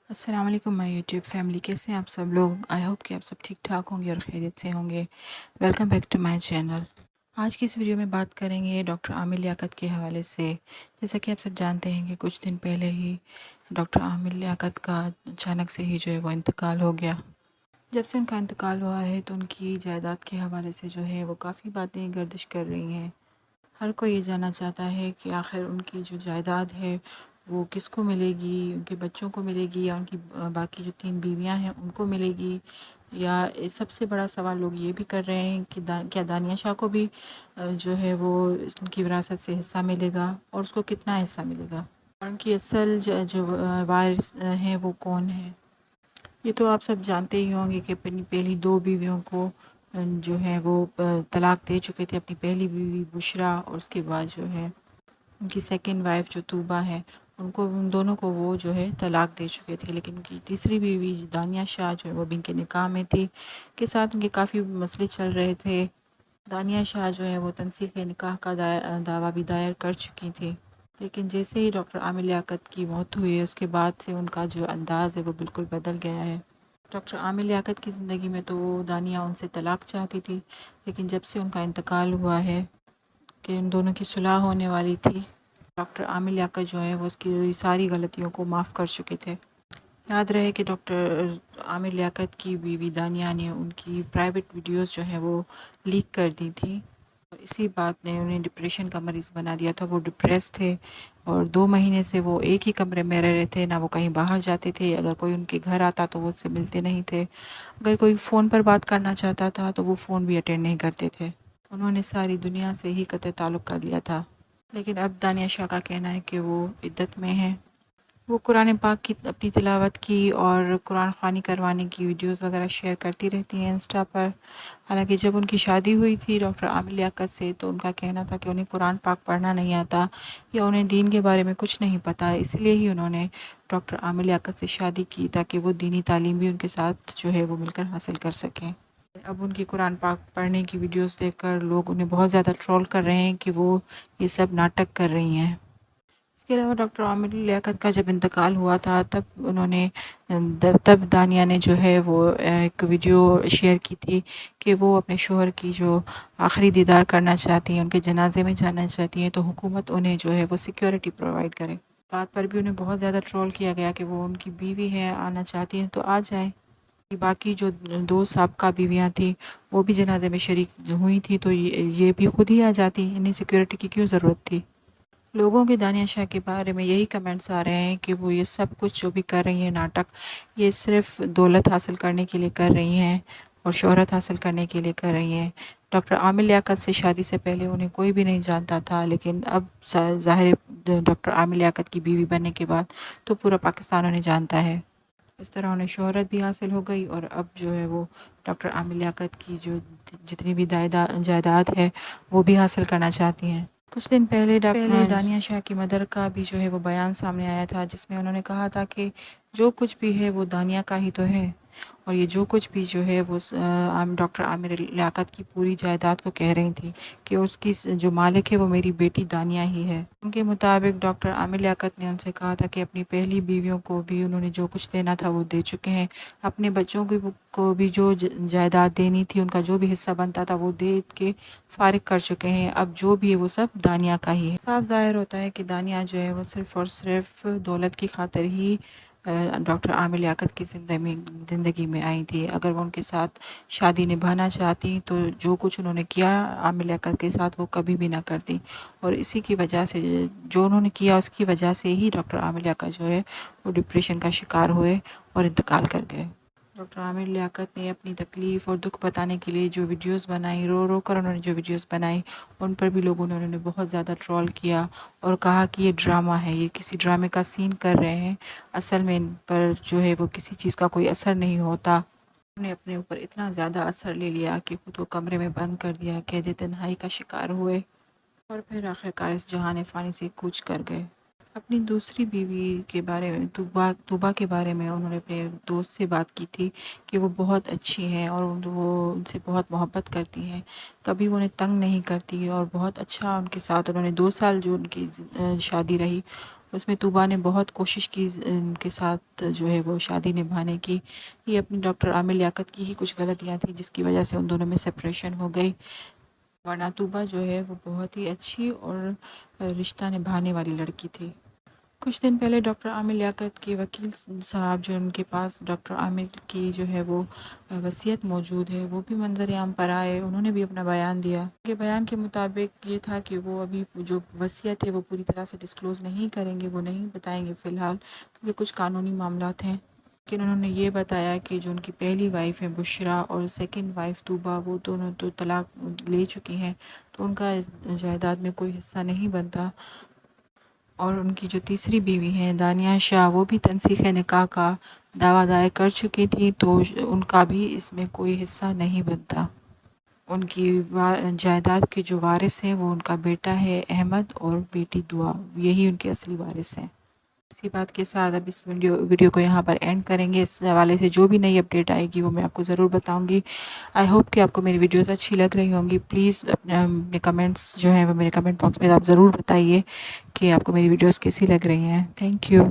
السلام علیکم مائی YouTube family, کیسے ہیں آپ سب لوگ؟ آئی ہوپ کہ آپ سب ٹھیک ٹھاک ہوں گے اور خیریت سے ہوں گے۔ Welcome back to my channel. آج کی اس ویڈیو میں بات کریں گے ڈاکٹر عامر لیاقت کے حوالے سے۔ جیسا کہ آپ سب جانتے ہیں کہ کچھ دن پہلے ہی ڈاکٹر عامر لیاقت کا اچانک سے ہی جو ہے وہ انتقال ہو گیا۔ جب سے ان کا انتقال ہوا ہے تو ان کی جائیداد کے حوالے سے جو ہے وہ کافی باتیں گردش کر رہی ہیں۔ ہر کوئی یہ جاننا چاہتا ہے کہ آخر ان کی جو جائیداد ہے وہ کس کو ملے گی، ان کے بچوں کو ملے گی یا ان کی باقی جو 3 بیویاں ہیں ان کو ملے گی، یا سب سے بڑا سوال لوگ یہ بھی کر رہے ہیں کہ کیا دانیہ شاہ کو بھی جو ہے وہ ان کی وراثت سے حصہ ملے گا اور اس کو کتنا حصہ ملے گا، اور ان کی اصل جو وارث ہیں وہ کون ہے۔ یہ تو آپ سب جانتے ہی ہوں گے کہ اپنی پہلی 2 بیویوں کو جو ہے وہ طلاق دے چکے تھے، اپنی پہلی بیوی بشرا اور اس کے بعد جو ہے ان کی سیکنڈ وائف جو طوبہ ہے، ان دونوں کو وہ جو ہے طلاق دے چکے تھے، لیکن ان کی تیسری بیوی دانیہ شاہ جو ہے وہ بھی ان کے نکاح میں تھی، کے ساتھ ان کے کافی مسئلے چل رہے تھے۔ دانیہ شاہ جو ہے وہ تنسیخ نکاح کا دعویٰ بھی دائر کر چکی تھی، لیکن جیسے ہی ڈاکٹر عامر لیاقت کی موت ہوئی ہے اس کے بعد سے ان کا جو انداز ہے وہ بالکل بدل گیا ہے۔ ڈاکٹر عامر لیاقت کی زندگی میں تو وہ دانیہ ان سے طلاق چاہتی تھی، لیکن جب سے ان کا انتقال ہوا ہے کہ ان دونوں کی صلح ہونے والی تھی، ڈاکٹر عامر لیاقت جو ہے وہ اس کی ساری غلطیوں کو معاف کر چکے تھے۔ یاد رہے کہ ڈاکٹر عامر لیاقت کی بیوی دانیہ نے ان کی پرائیویٹ ویڈیوز جو ہیں وہ لیک کر دی تھی، اور اسی بات نے انہیں ڈپریشن کا مریض بنا دیا تھا۔ وہ ڈپریس تھے اور 2 مہینے سے وہ ایک ہی کمرے میں رہ رہے تھے، نہ وہ کہیں باہر جاتے تھے، اگر کوئی ان کے گھر آتا تو وہ اس سے ملتے نہیں تھے، اگر کوئی فون پر بات کرنا چاہتا تھا تو وہ فون بھی اٹینڈ نہیں کرتے تھے۔ انہوں نے ساری دنیا سے ہی قطع تعلق کر لیا تھا، لیکن اب دانیہ شاہ کا کہنا ہے کہ وہ عدت میں ہیں۔ وہ قرآن پاک کی اپنی تلاوت کی اور قرآن خوانی کروانے کی ویڈیوز وغیرہ شیئر کرتی رہتی ہیں انسٹا پر۔ حالانکہ جب ان کی شادی ہوئی تھی ڈاکٹر عامر لیاقت سے تو ان کا کہنا تھا کہ انہیں قرآن پاک پڑھنا نہیں آتا یا انہیں دین کے بارے میں کچھ نہیں پتہ، اس لیے ہی انہوں نے ڈاکٹر عامر لیاقت سے شادی کی تاکہ وہ دینی تعلیم بھی ان کے ساتھ جو ہے وہ مل کر حاصل کر سکیں۔ اب ان کی قرآن پاک پڑھنے کی ویڈیوز دیکھ کر لوگ انہیں بہت زیادہ ٹرول کر رہے ہیں کہ وہ یہ سب ناٹک کر رہی ہیں۔ اس کے علاوہ ڈاکٹر عامر لیاقت کا جب انتقال ہوا تھا تب دانیہ نے جو ہے وہ ایک ویڈیو شیئر کی تھی کہ وہ اپنے شوہر کی جو آخری دیدار کرنا چاہتی ہیں، ان کے جنازے میں جانا چاہتی ہیں، تو حکومت انہیں جو ہے وہ سیکیورٹی پرووائڈ کرے۔ بات پر بھی انہیں بہت زیادہ ٹرول کیا گیا کہ وہ ان کی بیوی ہیں، آنا چاہتی ہیں تو آ جائیں۔ باقی جو 2 سابقہ بیویاں تھیں وہ بھی جنازے میں شریک ہوئی تھیں تو یہ بھی خود ہی آ جاتی، انہیں سیکیورٹی کی کیوں ضرورت تھی۔ لوگوں کے دانیہ شاہ کے بارے میں یہی کمنٹس آ رہے ہیں کہ وہ یہ سب کچھ جو بھی کر رہی ہیں ناٹک، یہ صرف دولت حاصل کرنے کے لیے کر رہی ہیں اور شہرت حاصل کرنے کے لیے کر رہی ہیں۔ ڈاکٹر عامر لیاقت سے شادی سے پہلے انہیں کوئی بھی نہیں جانتا تھا، لیکن اب ظاہر ڈاکٹر عامر لیاقت کی بیوی بننے کے بعد تو پورا پاکستان انہیں جانتا ہے۔ اس طرح انہیں شہرت بھی حاصل ہو گئی اور اب جو ہے وہ ڈاکٹر عامر لیاقت کی جو جتنی بھی جائیداد ہے وہ بھی حاصل کرنا چاہتی ہیں۔ کچھ دن پہلے دانیہ شاہ کی مدر کا بھی جو ہے وہ بیان سامنے آیا تھا، جس میں انہوں نے کہا تھا کہ جو کچھ بھی ہے وہ دانیہ کا ہی تو ہے، اور یہ جو کچھ بھی جو ہے وہ ڈاکٹر عامر لیاقت کی پوری جائیداد کو کہہ رہی تھی کہ اس کی جو مالک ہے وہ میری بیٹی دانیہ ہی ہے۔ ان کے مطابق ڈاکٹر عامر لیاقت نے ان سے کہا تھا کہ اپنی پہلی بیویوں کو بھی انہوں نے جو کچھ دینا تھا وہ دے چکے ہیں، اپنے بچوں کو بھی جو جائیداد دینی تھی، ان کا جو بھی حصہ بنتا تھا وہ دے کے فارغ کر چکے ہیں، اب جو بھی ہے وہ سب دانیہ کا ہی ہے۔ صاف ظاہر ہوتا ہے کہ دانیہ جو ہے وہ صرف اور صرف دولت کی خاطر ہی ڈاکٹر عامر لیاقت کی زندگی میں آئی تھی۔ اگر وہ ان کے ساتھ شادی نبھانا چاہتی تو جو کچھ انہوں نے کیا عامر لیاقت کے ساتھ وہ کبھی بھی نہ کرتی، اور اسی کی وجہ سے جو انہوں نے کیا اس کی وجہ سے ہی ڈاکٹر عامر لیاقت جو ہے وہ ڈپریشن کا شکار ہوئے اور انتقال کر گئے۔ ڈاکٹر عامر لیاقت نے اپنی تکلیف اور دکھ بتانے کے لیے جو ویڈیوز بنائی، رو رو کر انہوں نے جو ویڈیوز بنائی، ان پر بھی لوگوں نے انہوں نے بہت زیادہ ٹرول کیا اور کہا کہ یہ ڈرامہ ہے، یہ کسی ڈرامے کا سین کر رہے ہیں، اصل میں ان پر جو ہے وہ کسی چیز کا کوئی اثر نہیں ہوتا۔ انہوں نے اپنے اوپر اتنا زیادہ اثر لے لیا کہ خود کو کمرے میں بند کر دیا، قید تنہائی کا شکار ہوئے اور پھر آخرکار اس جہان فانی سے کوچ کر گئے۔ اپنی دوسری بیوی کے بارے میں طوبہ کے بارے میں انہوں نے اپنے دوست سے بات کی تھی کہ وہ بہت اچھی ہیں اور وہ ان سے بہت محبت کرتی ہیں، کبھی وہ انہیں تنگ نہیں کرتی، اور بہت اچھا ان کے ساتھ انہوں نے 2 سال جو ان کی شادی رہی اس میں طوبیٰ نے بہت کوشش کی ان کے ساتھ جو ہے وہ شادی نبھانے کی. یہ اپنی ڈاکٹر عامر لیاقت کی ہی کچھ غلطیاں تھیں جس کی وجہ سے ان دونوں میں سپریشن ہو گئی، ورنہ طوبیٰ جو ہے وہ بہت ہی اچھی اور رشتہ نبھانے والی لڑکی تھی. کچھ دن پہلے ڈاکٹر عامر لیاقت کے وکیل صاحب جو ان کے پاس ڈاکٹر عامر کی جو ہے وہ وصیت موجود ہے، وہ بھی منظر عام پر آئے. انہوں نے بھی اپنا بیان دیا. ان کے بیان کے مطابق یہ تھا کہ وہ ابھی جو وصیت ہے وہ پوری طرح سے ڈسکلوز نہیں کریں گے، وہ نہیں بتائیں گے فی الحال، کیونکہ کچھ قانونی معاملات ہیں. لیکن انہوں نے یہ بتایا کہ جو ان کی پہلی وائف ہے بشریٰ اور سیکنڈ وائف طوبیٰ، وہ دونوں تو طلاق لے چکی ہیں، تو ان کا اس جائیداد میں کوئی حصہ نہیں بنتا. اور ان کی جو تیسری بیوی ہیں دانیہ شاہ، وہ بھی تنسیخ نکاح کا دعویٰ دائر کر چکی تھی، تو ان کا بھی اس میں کوئی حصہ نہیں بنتا. ان کی جائیداد کے جو وارث ہیں وہ ان کا بیٹا ہے احمد اور بیٹی دعا، یہی ان کے اصلی وارث ہیں. اسی بات کے ساتھ اب اس ویڈیو کو یہاں پر اینڈ کریں گے. اس حوالے سے جو بھی نئی اپڈیٹ آئے گی وہ میں آپ کو ضرور بتاؤں گی. آئی ہوپ کہ آپ کو میری ویڈیوز اچھی لگ رہی ہوں گی. پلیز اپنے کمنٹس جو ہیں وہ میرے کمنٹ باکس میں آپ ضرور بتائیے کہ آپ کو میری ویڈیوز کیسی لگ رہی ہیں. Thank you.